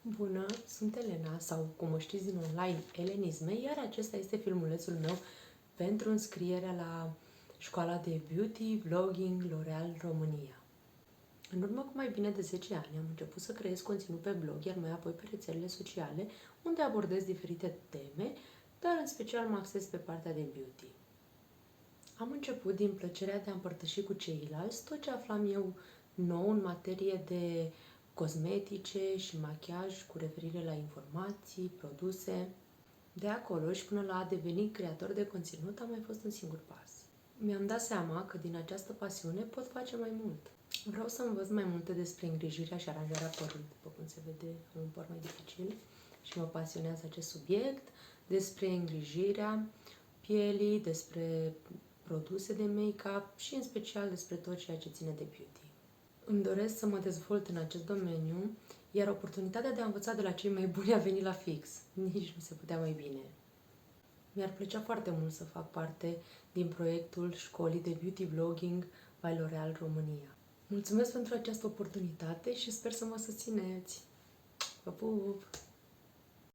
Bună, sunt Elena sau, cum mă știți din online, Elenisme, iar acesta este filmulețul meu pentru înscrierea la școala de beauty, vlogging L'Oreal România. În urmă cu mai bine de 10 ani am început să creez conținut pe blog, iar mai apoi pe rețelele sociale, unde abordez diferite teme, dar în special mă axez pe partea de beauty. Am început din plăcerea de a împărtăși cu ceilalți tot ce aflam eu nou în materie de cosmetice și machiaj cu referire la informații, produse. De acolo și până la a deveni creator de conținut a mai fost un singur pas. Mi-am dat seama că din această pasiune pot face mai mult. Vreau să învăț mai multe despre îngrijirea și aranjarea părului. După cum se vede, am un păr mai dificil și mă pasionează acest subiect, despre îngrijirea pielii, despre produse de make-up și în special despre tot ceea ce ține de beauty. Îmi doresc să mă dezvolt în acest domeniu, iar oportunitatea de a învăța de la cei mai buni a venit la fix. Nici nu se putea mai bine. Mi-ar plăcea foarte mult să fac parte din proiectul școlii de beauty vlogging by L'Oreal România. Mulțumesc pentru această oportunitate și sper să mă susțineți. Vă pup!